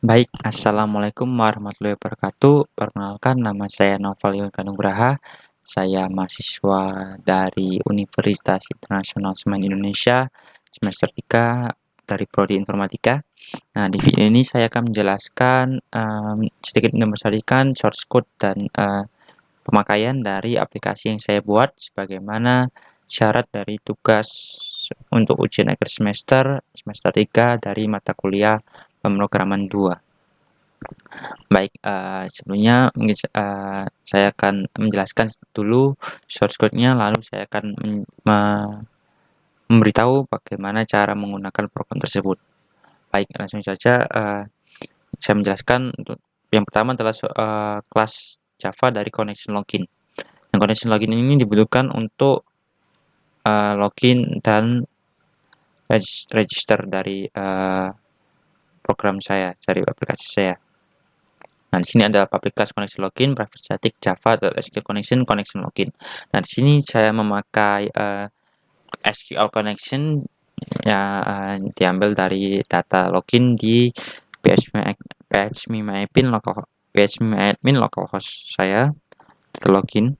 Baik, assalamualaikum warahmatullahi wabarakatuh. Perkenalkan, nama saya Noval Yoga Nugraha. Saya mahasiswa dari Universitas Internasional Semen Indonesia, semester 3 dari Prodi Informatika. Nah, di video ini saya akan menjelaskan sedikit membesarkan source code dan pemakaian dari aplikasi yang saya buat, sebagaimana syarat dari tugas untuk ujian akhir semester 3 dari mata kuliah pemrograman 2. Baik, sebelumnya mungkin saya akan menjelaskan dulu source code-nya, lalu saya akan memberitahu bagaimana cara menggunakan program tersebut. Baik, langsung saja, saya menjelaskan. Untuk yang pertama adalah kelas Java dari connection login. Yang connection login ini dibutuhkan untuk login dan register dari program saya, dari aplikasi saya. Nah, di sini ada public class connection login, private static java.sql connection login. Nah, di sini saya memakai SQL connection ya, diambil dari data login di phpMyAdmin localhost saya, data login.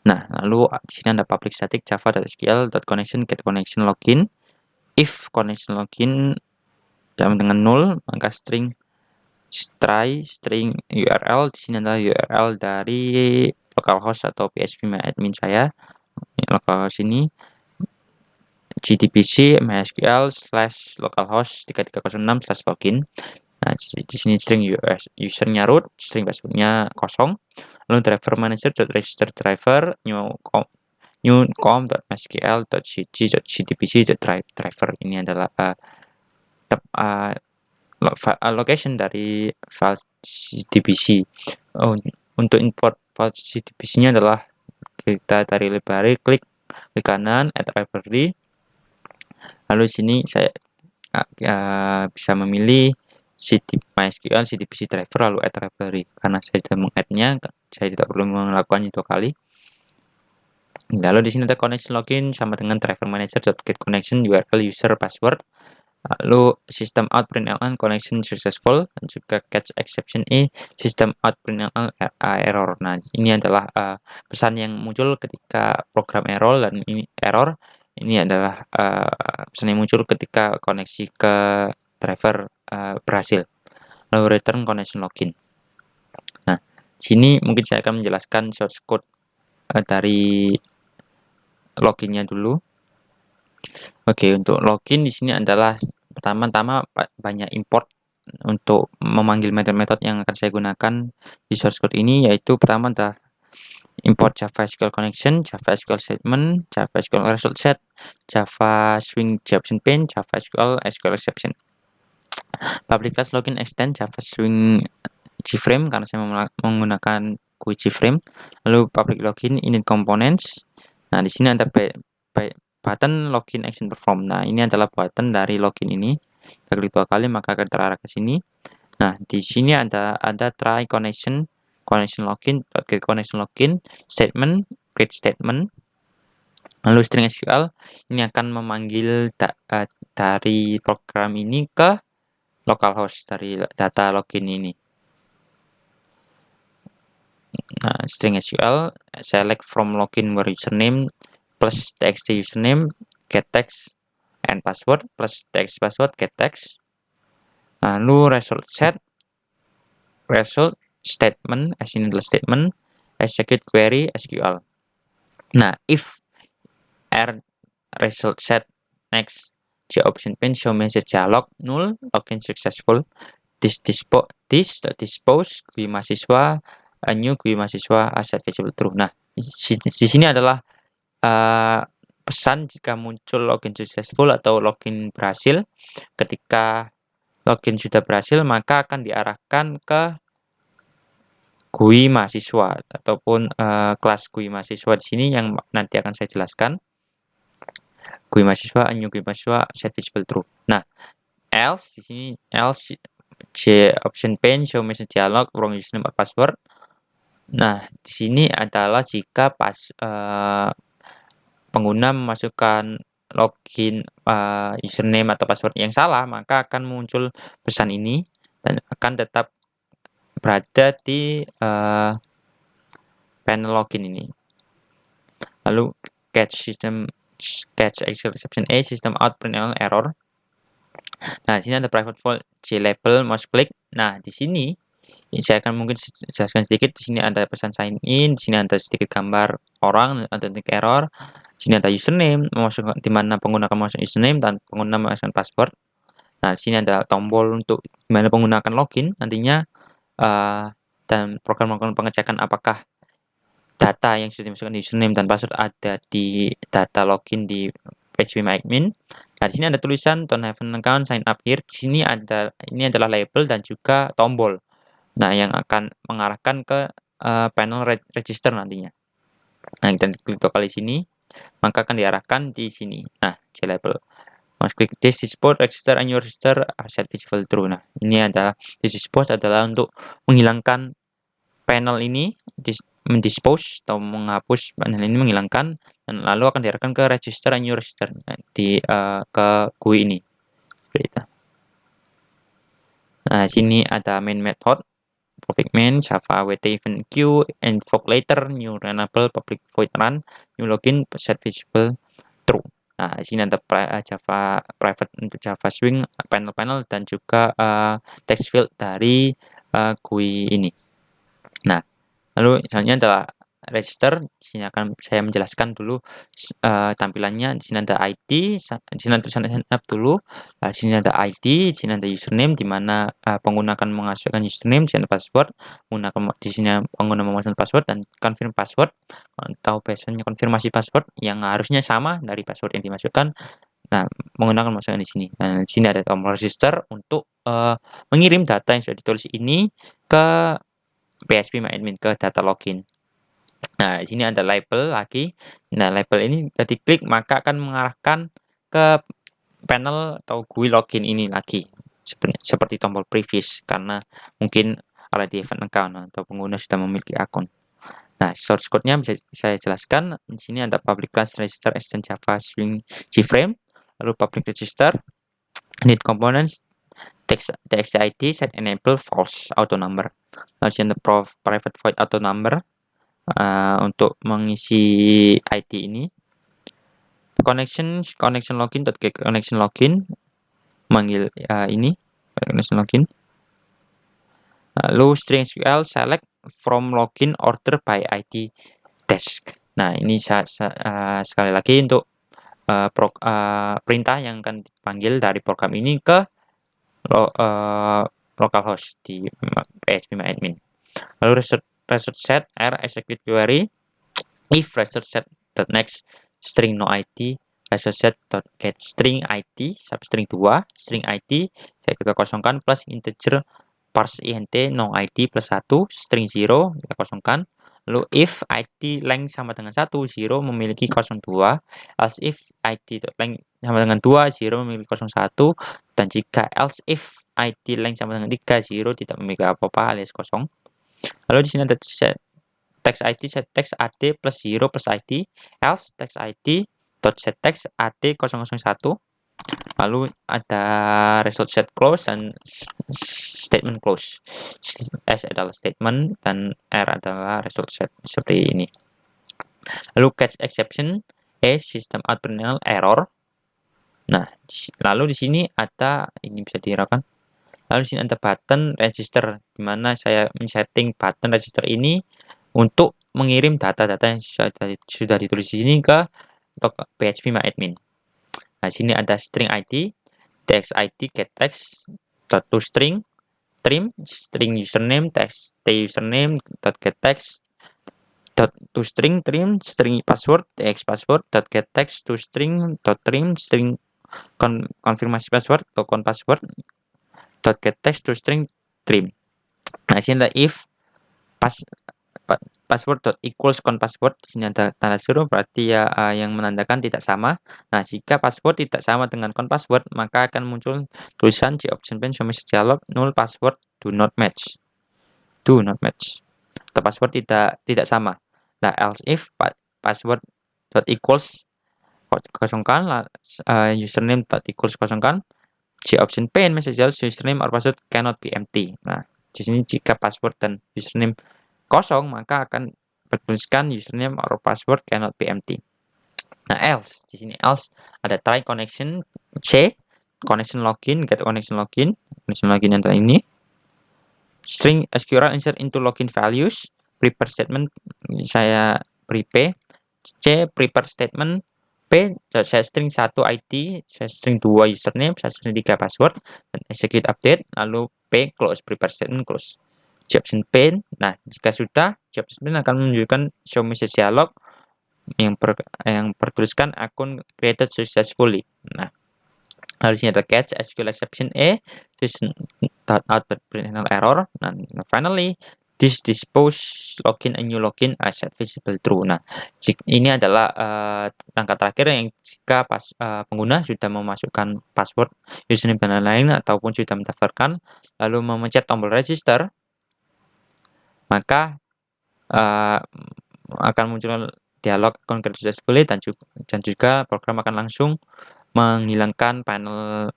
Nah, lalu di sini ada public static java.sql.connection get connection login. If connection login sama dengan null, maka string URL. Di sini adalah URL dari localhost atau phpMyAdmin saya. Localhost ini gdbc mysql/localhost 3306/login. Nah, di sini string usernya root, string passwordnya kosong. Lalu driver manager.register driver new com.mysql.gdbc.driver. Ini adalah location dari file GDBC. Untuk import file GDBC-nya adalah kita dari library, klik kanan add library. Lalu sini saya bisa memilih MySQL GDBC driver lalu add library. Karena saya sudah meng-add-nya, saya tidak perlu melakukannya 2 kali. Lalu di sini ada connection login sama dengan driver manager.get connection URL user password. Lalu system out println connection successful, dan juga catch exception system out println error. Nah, ini adalah pesan yang muncul ketika program error, dan ini error. Ini adalah pesan yang muncul ketika koneksi ke driver berhasil. Lalu return connection login. Nah, sini mungkin saya akan menjelaskan source code dari loginnya dulu. Oke, untuk login di sini adalah pertama-tama banyak import untuk memanggil metode-metode yang akan saya gunakan di source code ini, yaitu pertama adalah import Java SQL connection, Java SQL statement, Java SQL result set, Java swing exception pane, Java SQL exception. Public class login extend Java swing gframe karena saya menggunakan GUI gframe. Lalu public login init components. Nah, di sini ada button login action perform. Nah, ini adalah button dari login ini. Kita klik 2 kali maka akan terarah ke sini. Nah, di sini ada try connection login, get connection login, statement, create statement. Lalu string SQL ini akan memanggil dari program ini ke localhost dari data login ini. Nah, string SQL select from login where username plus txt username get text and password plus text password get text. Lalu result set result statement, as ini adalah statement, execute query SQL. Nah, if result set next option pane show message dialog null login successful, dispose GUI mahasiswa new GUI mahasiswa set visible true. Nah, di sini adalah pesan jika muncul login successful atau login berhasil. Ketika login sudah berhasil, maka akan diarahkan ke GUI mahasiswa ataupun kelas GUI mahasiswa di sini yang nanti akan saya jelaskan. GUI mahasiswa, new GUI mahasiswa, set visible true. Nah, else di sini else option pane show message dialog wrong username or password. Nah, di sini adalah jika pengguna memasukkan login username atau password yang salah, maka akan muncul pesan ini dan akan tetap berada di panel login ini. Lalu catch exception A system out println error. Nah, di sini ada private void glabel mouse click. Nah, di sini saya akan mungkin jelaskan sedikit. Di sini ada pesan sign in, di sini ada sedikit gambar orang, ada titik error. Di sini ada username, di mana pengguna akan memasukkan username dan pengguna memasukkan password. Nah, di sini ada tombol untuk di mana pengguna akan login nantinya dan program melakukan pengecekan apakah data yang sudah dimasukkan di username dan password ada di data login di phpMyAdmin. Nah, di sini ada tulisan don't have an account, sign up here. Di sini ini adalah label dan juga tombol. Nah, yang akan mengarahkan ke panel register nantinya. Nah, kita klik dua kali sini, maka akan diarahkan di sini. Nah, label. Mas klik this dispose register and your register set visible true. Nah, ini adalah this dispose adalah untuk menghilangkan panel ini, mendispose atau menghapus panel ini, menghilangkan, dan lalu akan diarahkan ke register and your register ke GUI ini. Nah, sini ada main method, public main, Java wt event queue, invoke later, new runnable, public void run, new login, set visible true. Nah, di sini ada Java private untuk Java Swing, panel-panel, dan juga text field dari GUI ini. Nah, lalu misalnya adalah register. Di sini akan saya menjelaskan dulu tampilannya. Di sini ada ID, di sini ada tulisan sign up dulu. Di sini ada ID, di sini ada username di mana pengguna akan memasukkan username, di sini ada password. Di sini pengguna memasukkan password dan confirm password atau biasanya konfirmasi password yang harusnya sama dari password yang dimasukkan. Nah, menggunakan masukkan di sini. Nah, di sini ada tombol register untuk mengirim data yang sudah ditulis ini ke phpMyAdmin, ke data login. Nah, di sini ada label lagi. Nah, label ini jika diklik maka akan mengarahkan ke panel atau GUI login ini lagi. Seperti tombol previous karena mungkin already event account atau pengguna sudah memiliki akun. Nah, source code-nya bisa saya jelaskan. Di sini ada public class register extend Java Swing Gframe, lalu public register, need components, txt id set enable false auto number. Lalu di sini ada private void auto number. Untuk mengisi ID ini, connection login get connection login manggil ini connection login. Lalu string SQL select from login order by ID task. Nah, ini sekali lagi untuk perintah yang akan dipanggil dari program ini ke localhost di phpMyAdmin. Lalu result set r execute query if result set next string no id result set get string id substring 2 string id saya kita kosongkan plus integer parse int no id plus 1 string 0 kita kosongkan. Lalu if id length sama dengan 1 0 memiliki 02, else if id length sama dengan 2 0 memiliki 01, dan jika else if id length sama dengan 3 0 tidak memiliki apa-apa alias kosong. Lalu di sini ada text id set text ad plus 0 plus id, else text id dot set text ad 001. Lalu ada result set close dan statement close. S adalah statement dan R adalah result set seperti ini. Lalu catch exception system out println error. Nah, lalu di sini ada ini bisa dihiraukan. Lalu di sini ada button register di mana saya men-setting button register ini untuk mengirim data-data yang sudah ditulis di sini ke phpMyAdmin. Nah, sini ada string id, text id get text to string, trim string username text username get text to string trim string password text password get text to string trim string konfirmasi password kon password get text to string trim. Nah, sini ada if password equals con password. Di sini ada tanda seru berarti ya yang menandakan tidak sama. Nah, jika password tidak sama dengan con password maka akan muncul tulisan the option pane show message dialog null password do not match. Atau password tidak sama. Nah, else if password equals kosongkan, username equals kosongkan, option pane messages username or password cannot be empty. Nah, di sini jika password dan username kosong, maka akan bertuliskan username or password cannot be empty. Nah, else di sini else ada try connection C, connection login, get connection login yang ini. String SQL insert into login values, prepare statement saya prepare, C prepare statement, P saya string 1 ID, saya string 2 username, saya string 3 password, dan execute update, lalu P close, prepare statement close. Option pane, nah jika sudah, option pane akan menunjukkan show message dialog yang bertuliskan akun created successfully. Nah, lalu sini ada catch SQL exception this out error. Nah, finally this dispose login a new login as set visible true. Nah, ini adalah langkah terakhir yang jika pengguna sudah memasukkan password, username dan lain-lain ataupun sudah mendaftarkan lalu memencet tombol register, maka akan muncul dialog account created successfully dan juga program akan langsung menghilangkan panel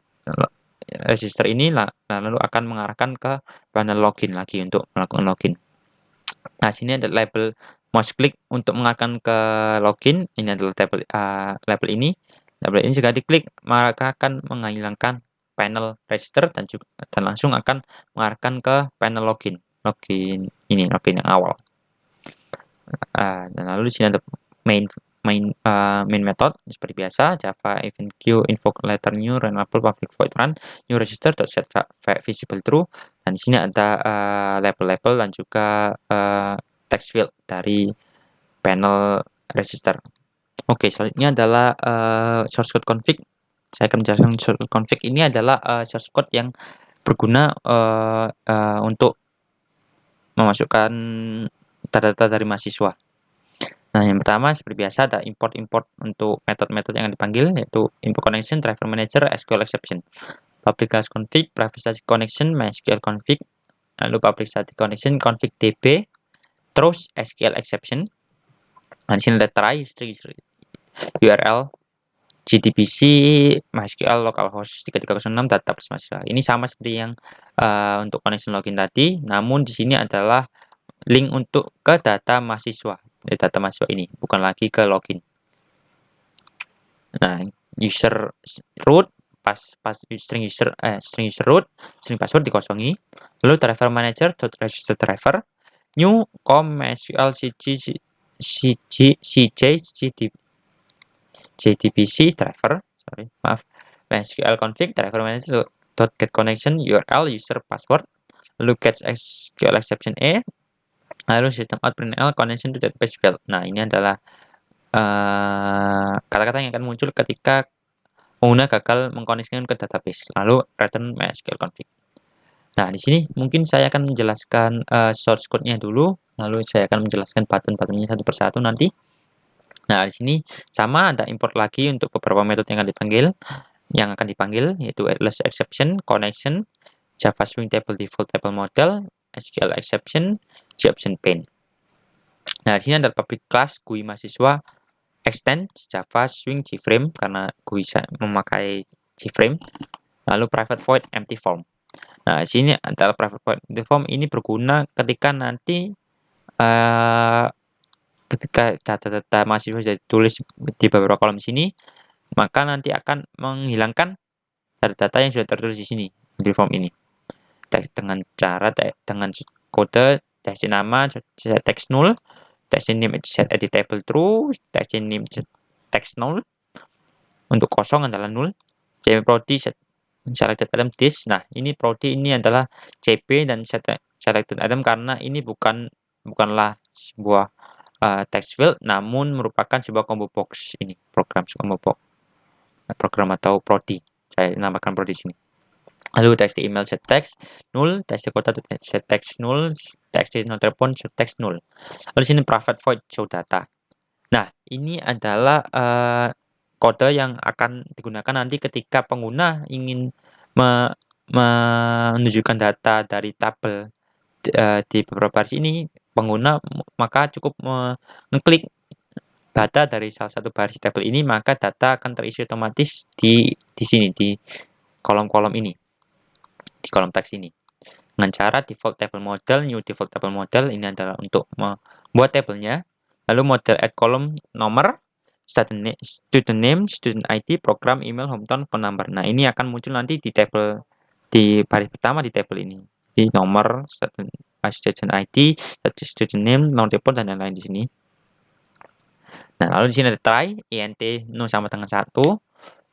register ini lalu akan mengarahkan ke panel login lagi untuk melakukan login. Nah, sini ada label mouse click untuk mengarahkan ke login. Ini adalah label ini. Label ini jika diklik maka akan menghilangkan panel register dan langsung akan mengarahkan ke panel login. Login yang awal. Dan lalu di sini ada main method seperti biasa Java event queue invoke letter new runnable public void run new register set visible true, dan di sini ada label-label dan juga text field dari panel register. Oke, selanjutnya adalah source code config. Saya akan menjelaskan source code config ini adalah source code yang berguna untuk memasukkan data-data dari mahasiswa. Nah, yang pertama seperti biasa ada import untuk metode-metode yang dipanggil, yaitu import connection, driver manager, SQL exception. Public class config, private static connection, MySQL config, lalu public static connection, config db, terus SQL exception. Nah, di sini ada try, string URL, GDBC, MySQL localhost 3306 data plus mahasiswa. Ini sama seperti yang untuk connection login tadi, namun di sini adalah link untuk ke data mahasiswa ini, bukan lagi ke login. Nah, user root pas string user root, string password dikosongi. Lalu driver manager register driver new MySQL JDBC driver, MySQL config driver manager get connection URL user password, lalu catch SQL exception lalu system out println connection to database field. Nah, ini adalah kata-kata yang akan muncul ketika pengguna gagal mengkoneksikan ke database. Lalu return MySQL config. Nah, di sini mungkin saya akan menjelaskan source code-nya dulu, lalu saya akan menjelaskan button-buttonnya satu persatu nanti. Nah, di sini sama ada import lagi untuk beberapa metode yang akan dipanggil yaitu atlas exception, connection, Java Swing Table Default Table Model, SQL exception, option pane. Nah, di sini ada public class GUI mahasiswa extend Java Swing JFrame karena GUI memakai JFrame. Lalu private void empty form. Nah, di sini adalah private void empty form ini berguna ketika nanti ketika data-data mahasiswa sudah ditulis di beberapa kolom di sini, maka nanti akan menghilangkan data-data yang sudah tertulis di sini di form ini. Dengan kode text nama set text null, text name set editable true, text name text null, untuk kosong adalah null, prodi set selected item this. Nah, ini prodi ini adalah CP dan selected item karena ini bukanlah sebuah text field namun merupakan sebuah combo box, ini program combo box, program atau prodi. Saya namakan prodi sini. Lalu text email set text null, text kota set text null, text not respond set text null. Lalu sini private void show data. Nah, ini adalah kode yang akan digunakan nanti ketika pengguna ingin menunjukkan data dari tabel di beberapa baris ini, pengguna maka cukup mengklik data dari salah satu baris tabel ini, maka data akan terisi otomatis di sini, di kolom-kolom ini, di kolom teks ini. Dengan cara default table model, new default table model ini adalah untuk membuat tabelnya. Lalu model add column nomor, student name, student ID, program, email, hometown, phone number. Nah, ini akan muncul nanti di tabel di baris pertama di tabel ini. Di nomor, student ID, student name, nomor telepon dan lain-lain di sini. Nah, lalu di sini ada try, int 0 sama dengan 1,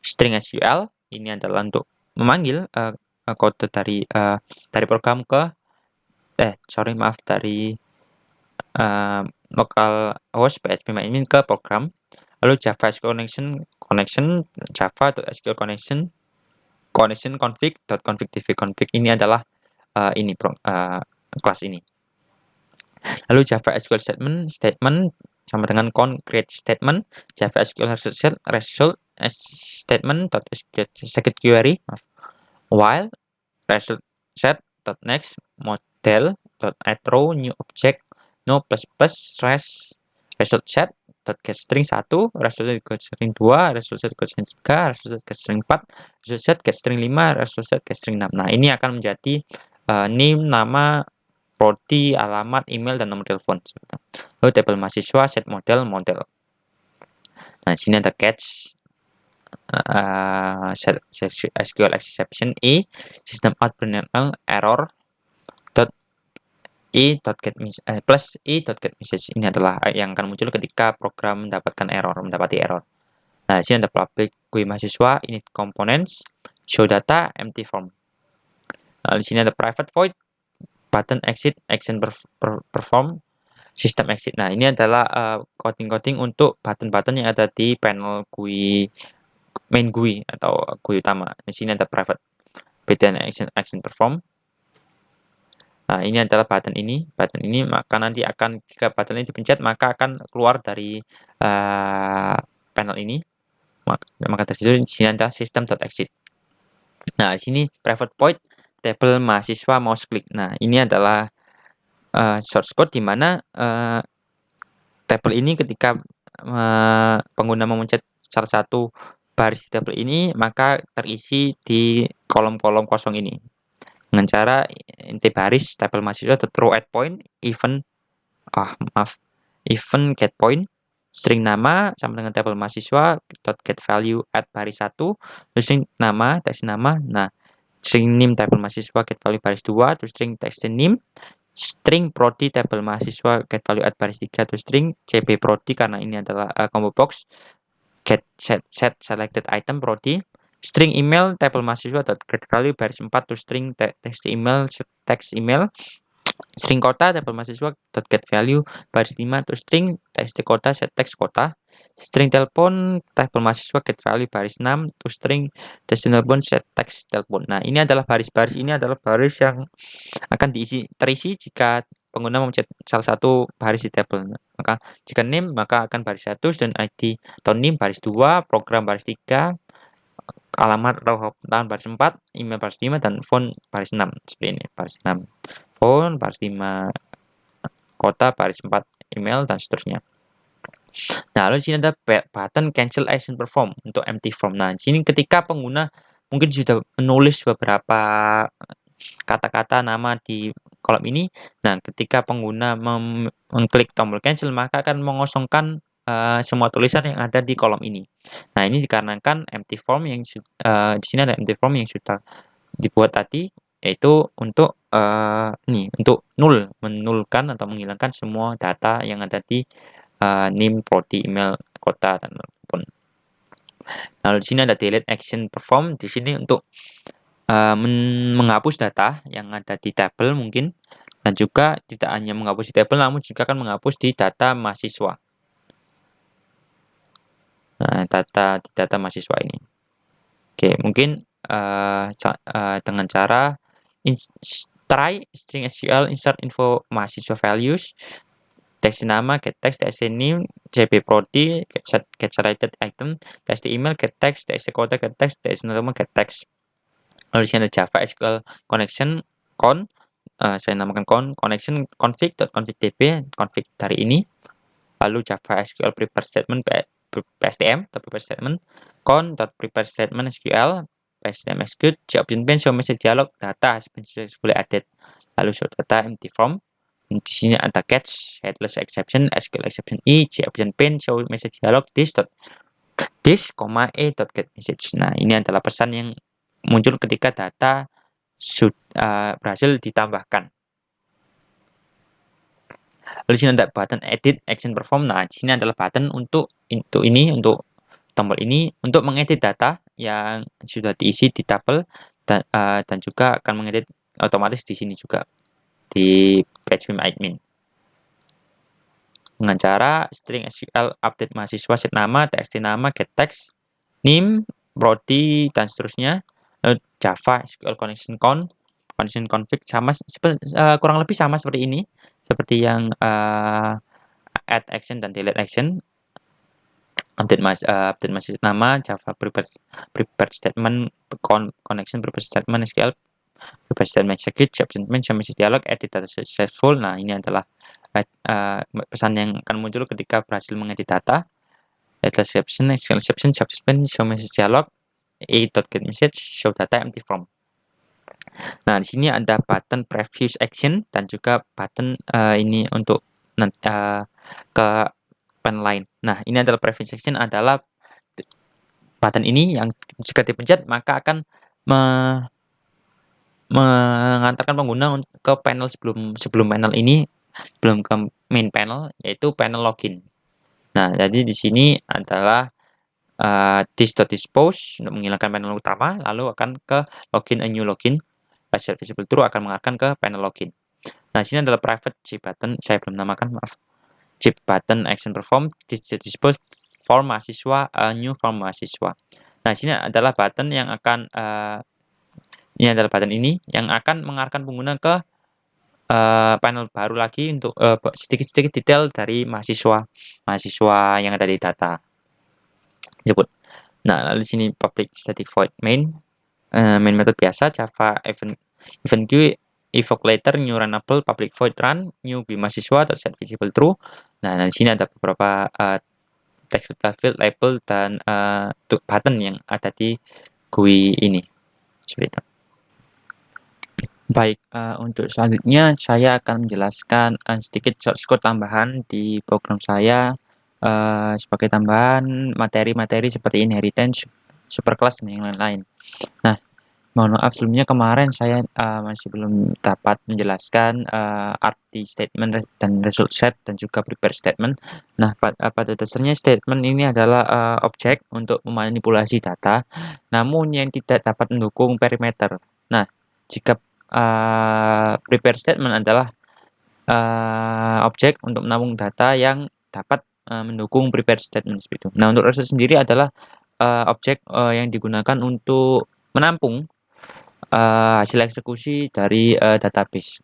string SQL, ini adalah untuk memanggil kode dari program ke dari local host php-admin ke program. Lalu Java SQL connection Java.sql connection config ini adalah kelas ini. Lalu Java SQL statement sama dengan concrete statement, Java SQL result statement second query, while result set next model add row new object no plus plus result set get string 1, result set get string 2, result set get string 3, result set get string 4, result set get string 5, result set get string 6. Nah, ini akan menjadi name, nama, prodi, alamat, email, dan nomor telepon. Lalu tabel mahasiswa, set model. Nah, di sini ada catch, set SQL exception system out error get message. Ini adalah yang akan muncul ketika program mendapati error. Nah, di sini ada public GUI mahasiswa, init components, show data, empty form. Nah, di sini ada private void, button exit, action perform, system exit. Nah, ini adalah coding untuk button-button yang ada di panel GUI main GUI atau GUI utama. Di sini ada private button action perform. Nah, ini adalah button ini. Button ini maka nanti akan jika button ini dipencet maka akan keluar dari panel ini. Maka tersitu di sini ada system.exit. Nah, di sini private void table mahasiswa mouse click. Nah, ini adalah source code di mana tabel ini ketika pengguna memencet salah satu baris tabel ini maka terisi di kolom-kolom kosong ini. Dengan cara inti baris tabel mahasiswa throw add point event get point string nama sama dengan tabel mahasiswa get value add baris 1 string nama text nama. Nah, string name tabel mahasiswa get value baris 2 terus string text name, string prodi tabel mahasiswa get value add baris 3 terus string cb prodi karena ini adalah combo box get set selected item prodi, string email tabel mahasiswa get value baris 4 to string text email string kota tabel mahasiswa get value baris 5 to string text kota set text kota, string telepon tabel mahasiswa get value baris 6 to string text telepon set text telepon. Nah, ini adalah baris-baris ini adalah baris yang akan terisi jika pengguna memencet salah satu baris di tabel. Maka jika name maka akan baris 1 dan ID atau name baris 2, program baris 3, alamat atau tahun baris 4, email baris 5 dan phone baris 6. Seperti ini, baris 6. Phone baris 5, kota baris 4, email dan seterusnya. Nah, lalu di sini ada button cancel action perform untuk empty form. Nah, di sini ketika pengguna mungkin sudah menulis beberapa kata-kata nama di kolom ini. Nah, ketika pengguna mengklik tombol cancel maka akan mengosongkan semua tulisan yang ada di kolom ini. Nah, ini dikarenakan empty form yang di sini ada empty form yang sudah dibuat tadi yaitu untuk untuk menulkan atau menghilangkan semua data yang ada di name, prodi, email, kota dan pun. Lalu di sini ada delete action perform di sini untuk menghapus data yang ada di tabel mungkin, dan juga tidak hanya menghapus di tabel namun juga akan menghapus di data mahasiswa. Nah, data mahasiswa ini. Oke, mungkin dengan cara try string SQL insert info mahasiswa values, text nama get text, text name, cb prodi, get selected item, text email get text, text kota get text, text nama get text. Lalu di sini ada Java SQL connection saya namakan connection config.config.db config dari ini. lalu Java SQL prepare statement PSTM atau prepare statement, con.prepare statement SQL, PSTM execute, option pen show message dialog, data has been successfully added, lalu show data empty from. Di sini ada catch, headless exception, SQL exception option pen show message dialog, this, get message. Nah, ini adalah pesan yang muncul ketika data berhasil ditambahkan. Lalu di sini ada button edit action perform. Nah, di sini adalah button untuk tombol ini untuk mengedit data yang sudah diisi di tabel dan juga akan mengedit otomatis di sini juga di PageBeam admin. Dengan cara string SQL update mahasiswa set nama, txt nama, get text, name, prodi dan seterusnya. Lalu Java SQL connection config sama kurang lebih sama seperti ini, seperti yang add action dan delete action. Update mahasiswa nama, Java prepare statement, connection prepare statement SQL prepare statement execute, statement message dialog, edit data successful. Nah, ini adalah pesan yang akan muncul ketika berhasil mengedit data. Data exception, show message dialog, get message, show data empty from. Nah, di sini ada button previous action dan juga button ini untuk ke panel lain. Nah, ini adalah previous action adalah button ini yang jika dipencet maka akan mengantarkan pengguna ke panel sebelum panel ini, belum ke main panel, yaitu panel login. Nah, jadi di sini adalah this.dispose untuk menghilangkan panel utama, lalu akan ke login a new login. Set visible true akan mengarahkan ke panel login. Nah, sini adalah private chip button, saya belum namakan, maaf. Chip button action perform, dispose form mahasiswa, new form mahasiswa. Nah, sini adalah button yang akan ini adalah button ini yang akan mengarahkan pengguna ke panel baru lagi untuk sedikit-sedikit detail dari mahasiswa yang ada di data tersebut. Nah, lalu di sini public static void main method biasa Java event queue evoke later new runnable public void run new mahasiswa atau set visible true. Nah, di sini ada beberapa text field label dan button yang ada di GUI ini seperti itu. Baik, untuk selanjutnya saya akan menjelaskan sedikit source code tambahan di program saya sebagai tambahan materi-materi seperti inheritance, superclass dan yang lain-lain. Nah, mohon maaf sebelumnya kemarin saya masih belum dapat menjelaskan arti statement dan result set dan juga prepare statement. Nah, pada dasarnya statement ini adalah objek untuk memanipulasi data, namun yang tidak dapat mendukung perimeter. Nah, jika prepare statement adalah objek untuk menampung data yang dapat mendukung prepare statement seperti itu. Nah, untuk result sendiri adalah objek yang digunakan untuk menampung hasil eksekusi dari database.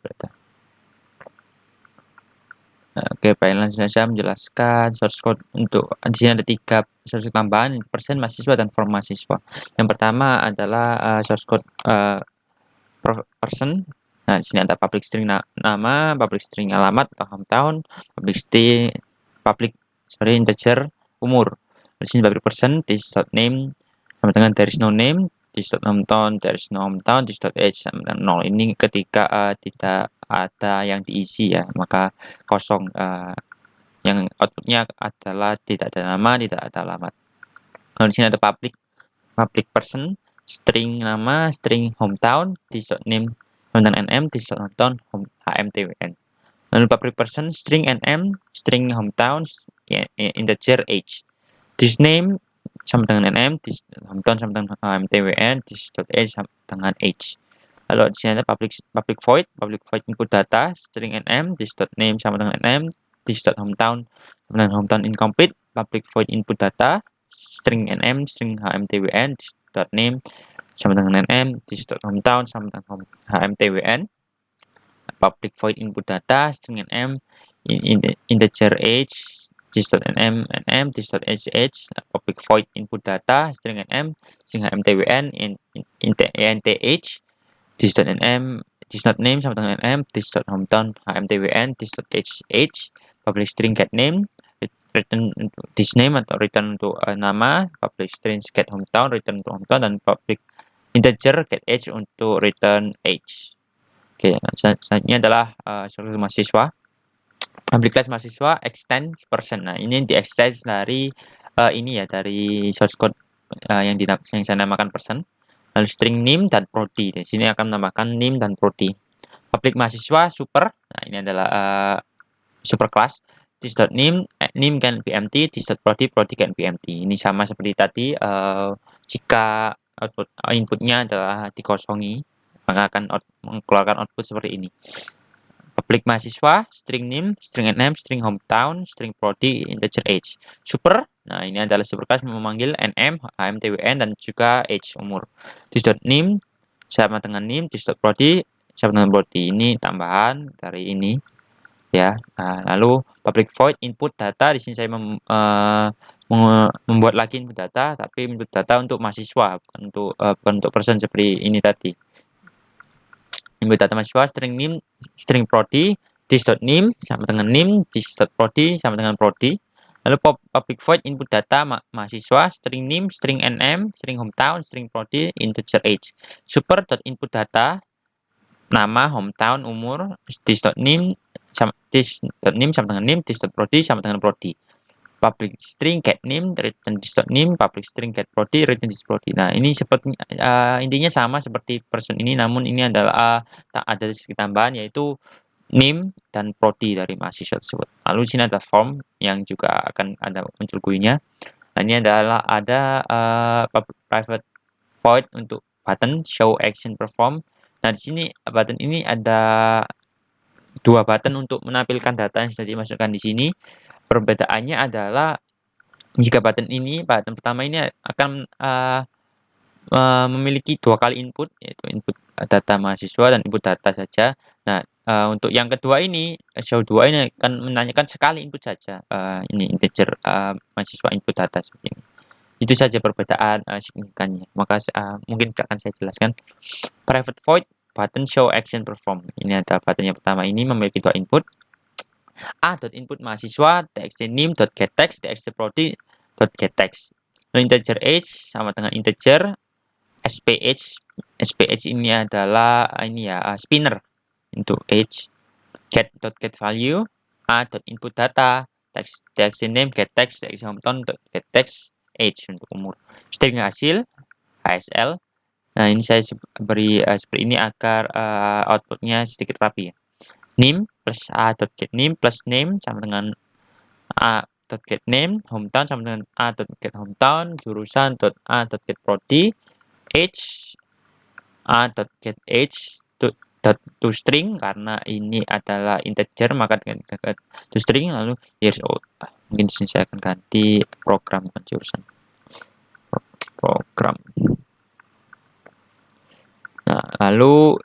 Oke, baik, langsung saja menjelaskan source code. Untuk di sini ada 3 source code tambahan, persen mahasiswa dan form mahasiswa. Yang pertama adalah source code person. Nah, di sini ada public string nama, public string alamat atau hometown, public integer umur. Di sini public person, this.name sama dengan there is no name, this.hometown, there is no hometown, this.age sama dengan 0. Ini ketika tidak ada yang diisi ya, maka kosong. Yang outputnya adalah tidak ada nama, tidak ada alamat. Kalau di sini ada public person, string nama, string hometown, this.name sama dengan nm, this.hometown, hmtwn. Lalu public person, string nm, string hometown, integer age. This name sama dengan nm, this hometown sama dengan hmtwn, this.age sama dengan age. Lalu di sini ada public void input data, string nm, this.name sama dengan nm, this.hometown sama dengan hometown incomplete, public void input data, string nm, string hmtwn, this.name sama dengan nm, this.hometown sama dengan hmtwn. Public void input data, string nm, integer age, this.nm, nm, this.age, public void input data, string nm, string hmtwn, int age, this.nm, this.name sama dengan nm, this.hometown, hmtwn, this.age, public string get name, return untuk disname atau return untuk nama, public string get hometown, return untuk hometown, dan public integer get age untuk return age. Oke, selanjutnya adalah source mahasiswa. Public class mahasiswa extend persen. Nah, ini di extend dari ini ya, dari source code yang saya namakan persen. Lalu string name dan prodi. Di sini akan menambahkan name dan prodi. Public mahasiswa super. Nah, ini adalah super class. This.name name can be empty, this.prodi can be empty. Ini sama seperti tadi, jika output inputnya adalah dikosongi, maka akan mengeluarkan output seperti ini. Public mahasiswa, string name, string name, string hometown, string prodi, integer age. Super, nah ini adalah super class memanggil nm, hmtwn, dan juga age, umur. This.name sama dengan name, this.prodi sama dengan prodi. Ini tambahan dari ini ya. Lalu public void input data, di sini saya membuat lagi input data, tapi input data untuk mahasiswa, bukan untuk person seperti ini tadi. Input data mahasiswa string name, string prodi, this.name sama dengan name, this.prodi sama dengan prodi. Lalu public void input data mahasiswa string name, string nm, string hometown, string prodi, integer age. Super.input data nama, hometown, umur, this.name sama dengan name, this.prodi sama dengan prodi. Public string get name, return this.name, public string get prodi, return this prodi. Nah, ini seperti intinya sama seperti person ini, namun ini adalah ada sedikit tambahan, yaitu name dan prodi dari mahasiswa tersebut. Lalu sini ada form yang juga akan ada muncul GUI-nya. Nah, ini adalah ada private void untuk button show action perform. Nah, di sini button ini ada dua button untuk menampilkan data yang sudah dimasukkan di sini. Perbedaannya adalah jika button pertama ini akan memiliki dua kali input, yaitu input data mahasiswa dan input data saja. Nah, untuk yang kedua ini, show 2 ini akan menanyakan sekali input saja, ini integer mahasiswa input data seperti ini. Itu saja perbedaan signifikannya. Maka mungkin akan saya jelaskan. Private void button show action perform. Ini adalah button yang pertama ini memiliki dua input. A.input mahasiswa, txt name.getText, txt prodi.getText. Lalu integer age sama dengan integer sph. Sph ini adalah spinner untuk age. Get.getValue, A.input data, txt name, getText, txt hometown.getText, age untuk umur. String hasil, HSL. Nah, ini saya beri seperti ini agar outputnya sedikit rapi ya. Name plus a.getName plus name sama dengan a.getName, hometown sama dengan a.getHometown, jurusan a.getProdi, age a.getAge to string, karena ini adalah integer maka dengan to string, lalu years old. Mungkin di sini saya akan ganti program bukan jurusan. Program. Nah, lalu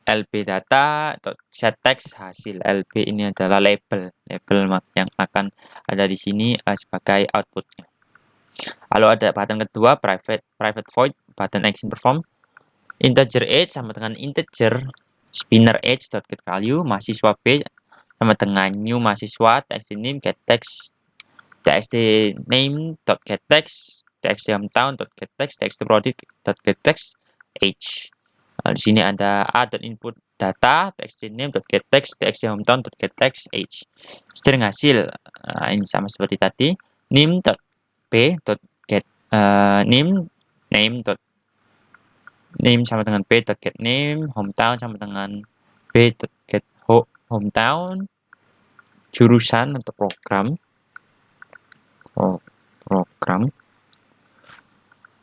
lb data set text hasil. Lb ini adalah label yang akan ada di sini sebagai outputnya. Lalu ada button kedua, private void button action perform. Integer age sama dengan integer spinner age.getValue, mahasiswa B sama dengan new mahasiswa, txt name getText, txt name.getText, txt hometown.getText, txt prodi.getText, age. Nah, di sini ada a.input data, txt name.getText, txt hometown.getText, age. String hasil, ini sama seperti tadi, name.b.get name sama dengan b.getName, hometown sama dengan b.get hometown, jurusan atau program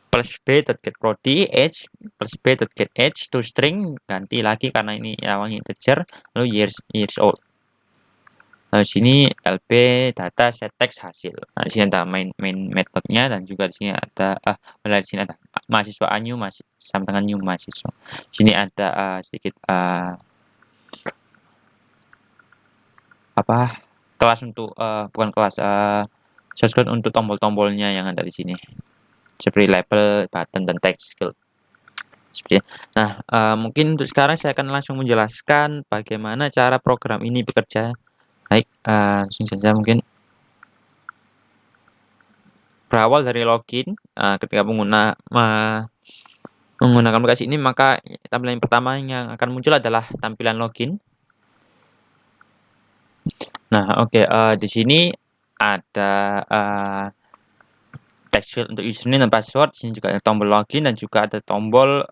plus b.getProdi, age plus b.getAge to string, ganti lagi karena ini awalnya integer, lalu years old. Nah, di sini lb data set text hasil. Nah, di sini ada main metodenya, dan juga di sini ada di sini ada mahasiswa new sama dengan new mahasiswa. Di sini ada sedikit kelas untuk bukan kelas source code untuk tombol-tombolnya yang ada di sini, seperti label, button, dan text field. Seperti. Nah, mungkin untuk sekarang saya akan langsung menjelaskan bagaimana cara program ini bekerja. Baik, langsung saja mungkin. berawal dari login, ketika pengguna menggunakan aplikasi ini, maka tampilan yang pertama yang akan muncul adalah tampilan login. Nah, oke, di sini ada, text field untuk username dan password, di sini juga ada tombol login dan juga ada tombol,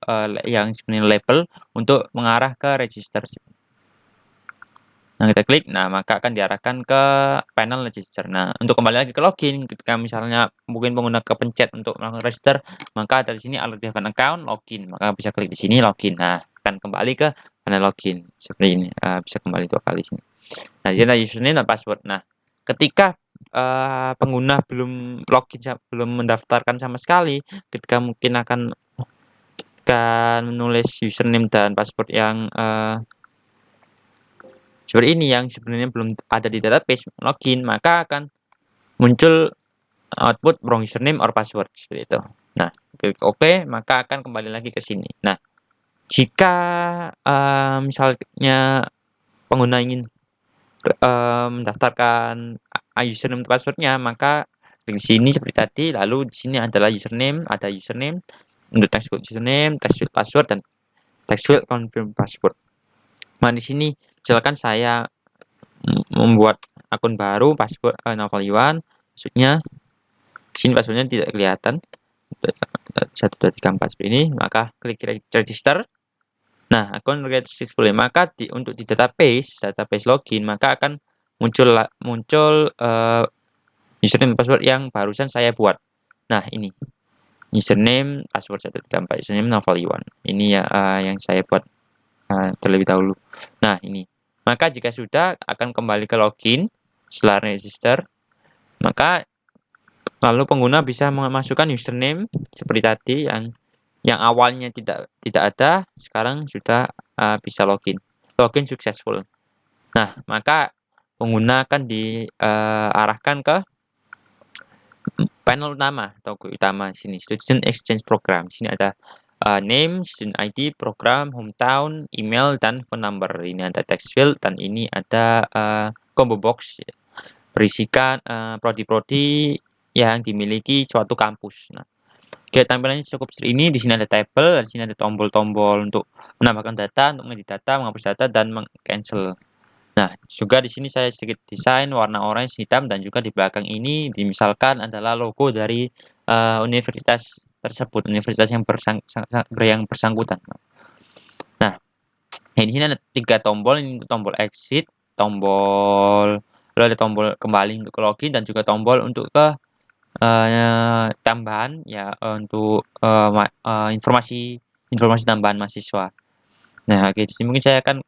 yang sebenarnya label untuk mengarah ke register. Nah, kita klik, nah maka akan diarahkan ke panel register. Nah, untuk kembali lagi ke login, ketika misalnya mungkin pengguna kepencet untuk melakukan register, maka dari sini already have an account, login, maka bisa klik di sini login. Nah, akan kembali ke panel login seperti ini, bisa kembali 2 kali sini. Nah, di sini ada username dan password. Nah, ketika, pengguna belum login belum mendaftarkan sama sekali, ketika mungkin akan menulis username dan password yang, seperti ini yang sebenarnya belum ada di database, login, maka akan muncul output wrong username or password, seperti itu. Nah, klik OK, maka akan kembali lagi ke sini. Nah, jika, misalnya pengguna ingin, mendaftarkan username dan password-nya, maka di sini seperti tadi, lalu di sini adalah username, ada username, untuk text field username, text field password, dan text field confirm password. Nah, di sini misalkan saya membuat akun baru, password, Novel Iwan, maksudnya di sini password-nya tidak kelihatan, 1, 2, 3, 4 seperti ini, maka klik register. Nah, akun successfully, maka untuk di database login, maka akan muncul, username password yang barusan saya buat. Nah, ini username, password 1, 2, 3, 4, username Novel Iwan. Ini ya, yang saya buat, terlebih dahulu. Nah, ini. Maka jika sudah akan kembali ke login setelah register, maka lalu pengguna bisa memasukkan username seperti tadi yang awalnya tidak ada, sekarang sudah, bisa login. Login successful. Nah, maka pengguna akan diarahkan ke panel utama atau utama sini, Student Exchange Program. Di sini ada, name, student ID, program, hometown, email, dan phone number. Ini ada text field dan ini ada, combo box berisikan, prodi-prodi yang dimiliki suatu kampus. Nah, oke, tampilannya cukup seperti ini. Di sini ada tabel, di sini ada tombol-tombol untuk menambahkan data, untuk mengedit data, menghapus data, dan meng-cancel. Nah, juga di sini saya sedikit desain warna orange, hitam, dan juga di belakang ini misalkan adalah logo dari, universitas tersebut, universitas yang bersangkutan. Nah, di sini ada 3 tombol, ini tombol exit, lalu ada tombol kembali untuk ke login, dan juga tombol untuk ke, tambahan ya, untuk, informasi tambahan mahasiswa. Nah, oke, di sini mungkin saya akan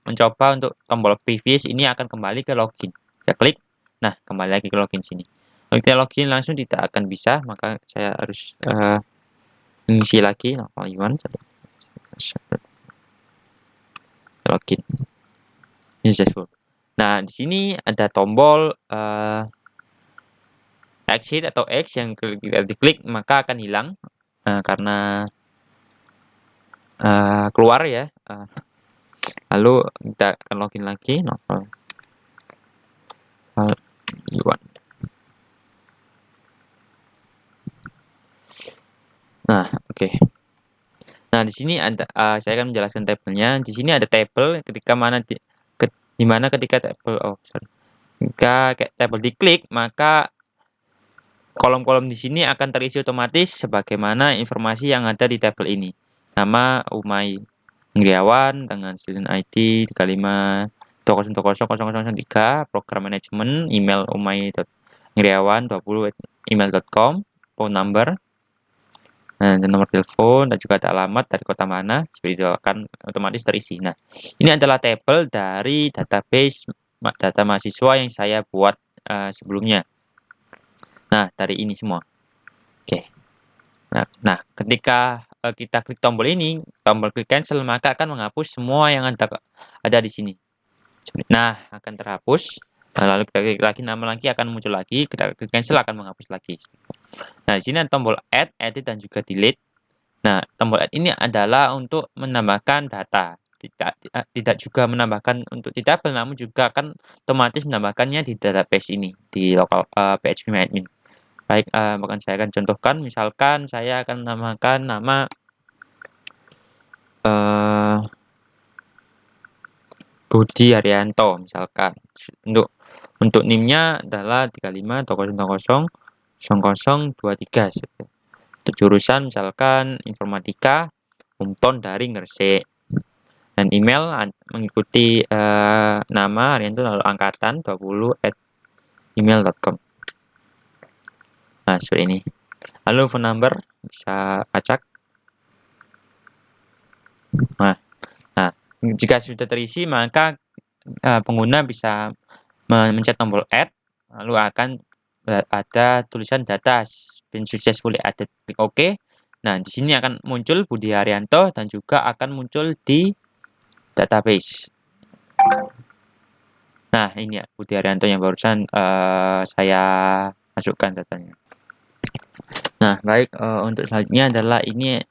mencoba untuk tombol previous ini akan kembali ke login. Saya klik, nah kembali lagi ke login sini. Kalau kita login langsung tidak akan bisa, maka saya harus, mengisi lagi Novel Iwan, login, successful. Nah, di sini ada tombol, exit atau X yang ketika diklik maka akan hilang, karena, keluar ya, lalu kita akan login lagi Novel Iwan. Nah, oke. Nah, di sini ada, saya akan menjelaskan tabelnya. Di sini ada tabel di mana ketika tabel diklik, maka kolom-kolom di sini akan terisi otomatis sebagaimana informasi yang ada di tabel ini. Nama Umay Ngriawan dengan student ID 3520200003, program manajemen, email umay.ngriawan20@gmail.com, phone number, dan nomor telepon, dan juga ada alamat dari kota mana, seperti itu akan otomatis terisi. Nah, ini adalah tabel dari database data mahasiswa yang saya buat, sebelumnya. Nah, dari ini semua. Oke. Nah, ketika, kita klik tombol ini, tombol klik cancel, maka akan menghapus semua yang ada di sini. Nah, akan terhapus, lalu kita klik lagi, nama lagi akan muncul lagi, kita klik cancel akan menghapus lagi. Nah, di sini ada tombol add, edit, dan juga delete. Nah, tombol add ini adalah untuk menambahkan data, tidak juga menambahkan untuk di tabel, namun juga akan otomatis menambahkannya di database ini, di lokal, PHP admin. Baik, saya akan contohkan, misalkan saya akan menamakan nama Budi Haryanto misalkan. Untuk NIM-nya adalah 3520000023. Untuk jurusan misalkan informatika, Humton dari Gresik. Dan email mengikuti nama Haryanto lalu angkatan 20@gmail.com. Nah, seperti ini. Lalu phone number bisa acak. Nah, jika sudah terisi maka pengguna bisa mencet tombol add, lalu akan ada tulisan data been successfully added. Klik OK. Nah, di sini akan muncul Budi Haryanto dan juga akan muncul di database. Nah, ini ya Budi Haryanto yang barusan saya masukkan datanya. Nah, baik, untuk selanjutnya adalah ini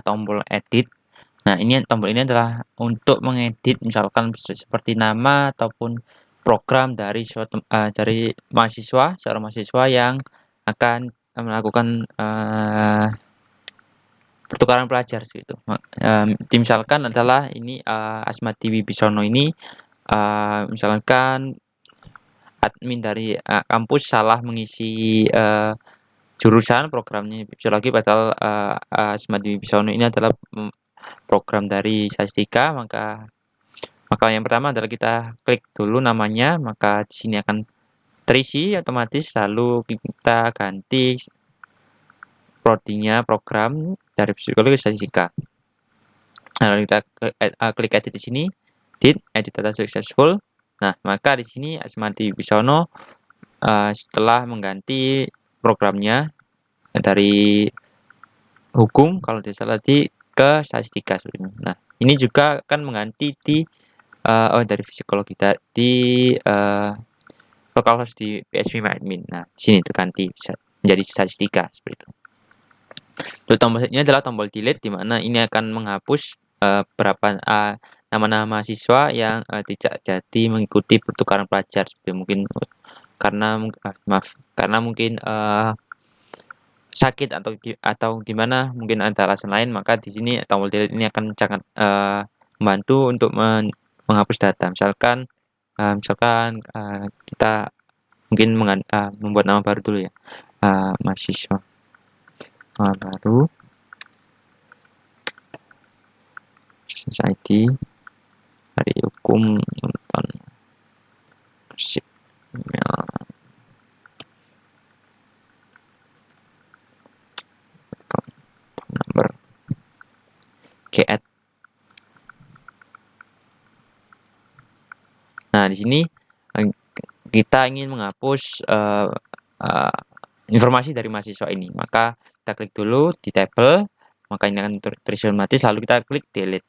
tombol edit. Nah, tombol ini adalah untuk mengedit misalkan seperti nama ataupun program dari seorang mahasiswa yang akan melakukan pertukaran pelajar seperti itu. Misalkan adalah ini Asmadi Wibisono ini misalkan admin dari kampus salah mengisi jurusan programnya fisiologi padahal Asmadi Wibisono ini adalah program dari Sastika, maka yang pertama adalah kita klik dulu namanya, maka di sini akan terisi otomatis, lalu kita ganti prodinya program dari psikologi statistika. Lalu kita klik edit di sini, edit data successful. Nah, maka di sini Asmadi Wibisono setelah mengganti programnya dari hukum kalau tidak salah ke statistika seperti ini. Nah, ini juga akan mengganti di dari psikologi di localhost di PHP admin. Nah, di sini terganti bisa menjadi statistika seperti itu. Untuk tombol selanjutnya adalah tombol delete, di mana ini akan menghapus berapa nama-nama siswa yang tidak jadi mengikuti pertukaran pelajar seperti mungkin karena mungkin sakit atau gimana, mungkin ada alasan lain, maka di sini tombol delete ini akan sangat membantu untuk menghapus data. Misalkan kita mungkin membuat nama baru dulu ya, mahasiswa baru ID dari hukum nonton email number get. Nah, di sini kita ingin menghapus informasi dari mahasiswa ini, maka kita klik dulu di tabel, maka ini akan terisi otomatis, lalu kita klik delete.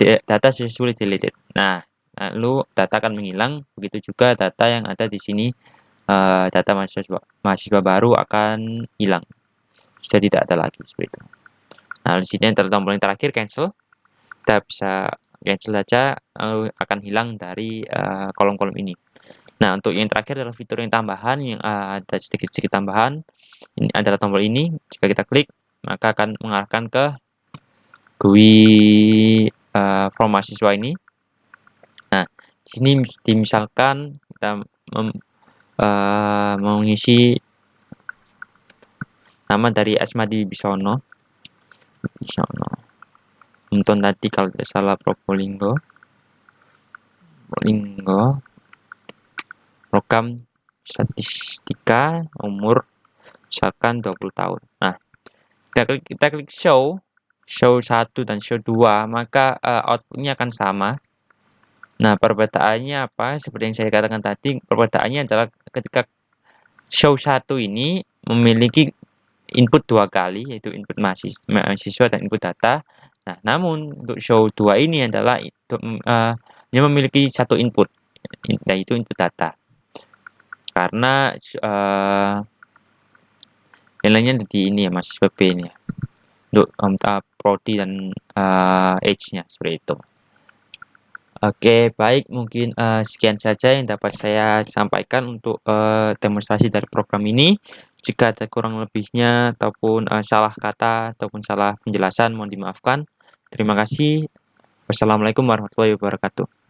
Data successfully deleted. Nah, lalu data akan menghilang, begitu juga data yang ada di sini, data mahasiswa baru akan hilang, sudah tidak ada lagi seperti itu. Nah, di sini ada tombol yang terakhir cancel, kita bisa cancel saja, lalu akan hilang dari kolom-kolom ini. Nah, untuk yang terakhir adalah fitur yang tambahan yang ada sedikit-sedikit tambahan. Ini adalah tombol ini, jika kita klik maka akan mengarahkan ke GUI form mahasiswa ini. Nah, di sini misalkan kita mengisi nama dari Asmadi Wibisono. Nonton tadi kalau tidak salah Probolinggo. Program statistika, umur misalkan 20 tahun. Nah, kita klik show 1 dan show 2, maka outputnya akan sama. Nah, perbedaannya apa? Seperti yang saya katakan tadi, perbedaannya adalah ketika show 1 ini memiliki input 2 kali, yaitu input mahasiswa dan input data. Nah, namun untuk show 2 ini adalah dia memiliki satu input, yaitu input data. Karena yang lainnya di ini ya, mahasiswa B ini ya. Untuk prodi dan age-nya seperti itu. Oke, baik mungkin, sekian saja yang dapat saya sampaikan untuk, demonstrasi dari program ini. Jika ada kurang lebihnya ataupun, salah kata ataupun salah penjelasan mohon dimaafkan. Terima kasih. Wassalamualaikum warahmatullahi wabarakatuh.